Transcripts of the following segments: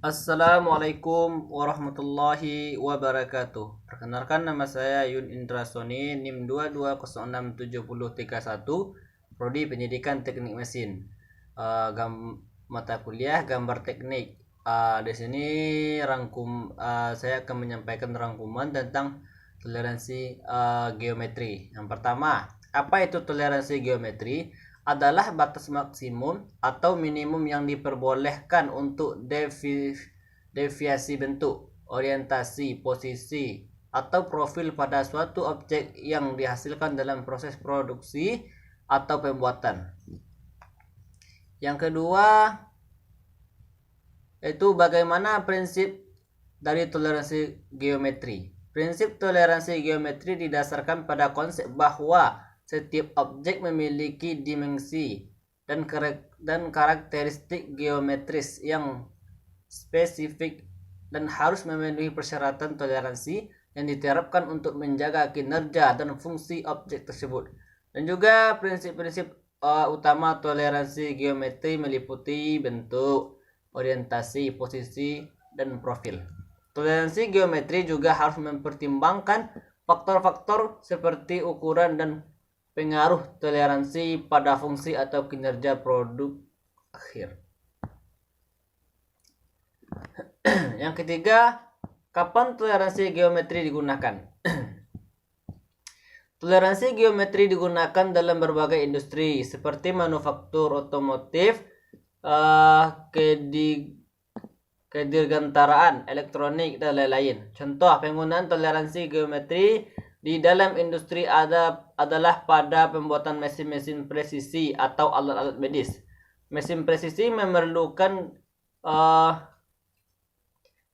Assalamualaikum warahmatullahi wabarakatuh. Perkenalkan, nama saya Yun Indra Soni, NIM 22067031, Prodi Pendidikan Teknik Mesin. Mata kuliah gambar teknik. Di sini saya akan menyampaikan rangkuman tentang toleransi geometri. Yang pertama, apa itu toleransi geometri? Adalah batas maksimum atau minimum yang diperbolehkan untuk deviasi bentuk, orientasi, posisi, atau profil pada suatu objek yang dihasilkan dalam proses produksi atau pembuatan. Yang kedua, itu bagaimana prinsip dari toleransi geometri. Prinsip toleransi geometri didasarkan pada konsep bahwa setiap objek memiliki dimensi dan karakteristik geometris yang spesifik dan harus memenuhi persyaratan toleransi yang diterapkan untuk menjaga kinerja dan fungsi objek tersebut. Dan juga prinsip-prinsip utama toleransi geometri meliputi bentuk, orientasi, posisi, dan profil. Toleransi geometri juga harus mempertimbangkan faktor-faktor seperti ukuran dan pengaruh toleransi pada fungsi atau kinerja produk akhir. Yang ketiga, kapan toleransi geometri digunakan? Toleransi geometri digunakan dalam berbagai industri seperti manufaktur otomotif, kedirgantaraan, elektronik, dan lain-lain. Contoh penggunaan toleransi geometri di dalam industri adalah pada pembuatan mesin-mesin presisi atau alat-alat medis. Mesin presisi memerlukan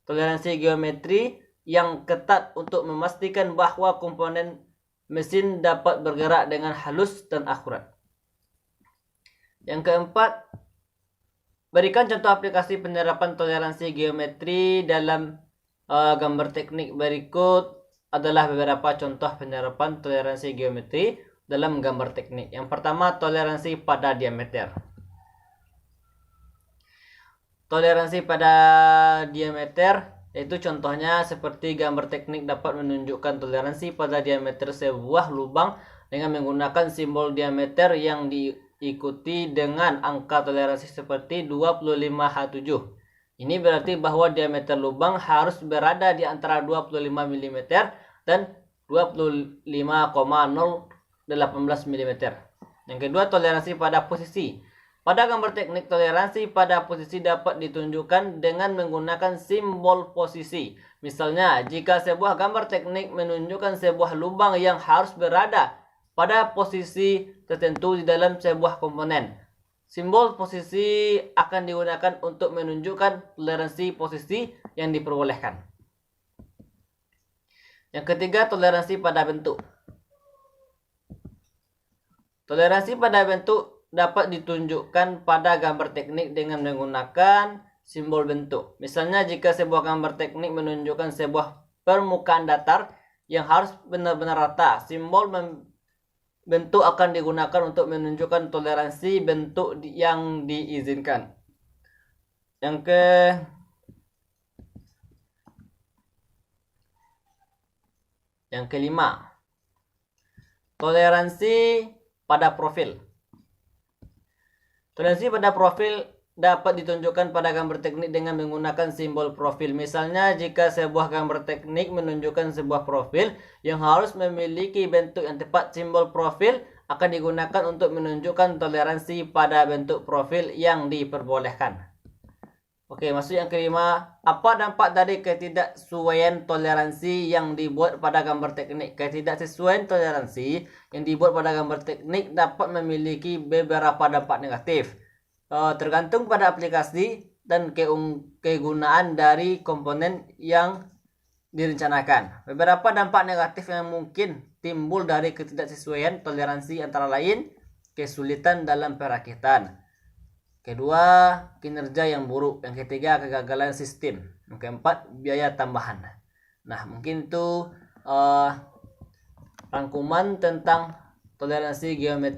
toleransi geometri yang ketat untuk memastikan bahwa komponen mesin dapat bergerak dengan halus dan akurat. Yang keempat, berikan contoh aplikasi penerapan toleransi geometri dalam gambar teknik berikut adalah beberapa contoh penerapan toleransi geometri dalam gambar teknik. Yang pertama, toleransi pada diameter. Toleransi pada diameter yaitu contohnya seperti gambar teknik dapat menunjukkan toleransi pada diameter sebuah lubang dengan menggunakan simbol diameter yang diikuti dengan angka toleransi seperti 25H7. Ini berarti bahwa diameter lubang harus berada di antara 25 mm dan 25,018 mm. Yang kedua, toleransi pada posisi. Pada gambar teknik, toleransi pada posisi dapat ditunjukkan dengan menggunakan simbol posisi. Misalnya, jika sebuah gambar teknik menunjukkan sebuah lubang yang harus berada pada posisi tertentu di dalam sebuah komponen, simbol posisi akan digunakan untuk menunjukkan toleransi posisi yang diperbolehkan. Yang ketiga, toleransi pada bentuk. Toleransi pada bentuk dapat ditunjukkan pada gambar teknik dengan menggunakan simbol bentuk. Misalnya, jika sebuah gambar teknik menunjukkan sebuah permukaan datar yang harus benar-benar rata, simbol bentuk akan digunakan untuk menunjukkan toleransi bentuk yang diizinkan. Yang kelima, toleransi pada profil. Toleransi pada profil dapat ditunjukkan pada gambar teknik dengan menggunakan simbol profil. Misalnya, jika sebuah gambar teknik menunjukkan sebuah profil yang harus memiliki bentuk yang tepat, simbol profil akan digunakan untuk menunjukkan toleransi pada bentuk profil yang diperbolehkan. Oke, masuk yang kelima. Apa dampak dari ketidaksesuaian toleransi yang dibuat pada gambar teknik? Ketidaksesuaian toleransi yang dibuat pada gambar teknik dapat memiliki beberapa dampak negatif. Tergantung pada aplikasi dan kegunaan dari komponen yang direncanakan. Beberapa dampak negatif yang mungkin timbul dari ketidaksesuaian toleransi antara lain kesulitan dalam perakitan. Kedua, kinerja yang buruk. Yang ketiga, kegagalan sistem. Yang keempat, biaya tambahan. Nah, mungkin itu rangkuman tentang toleransi geometri.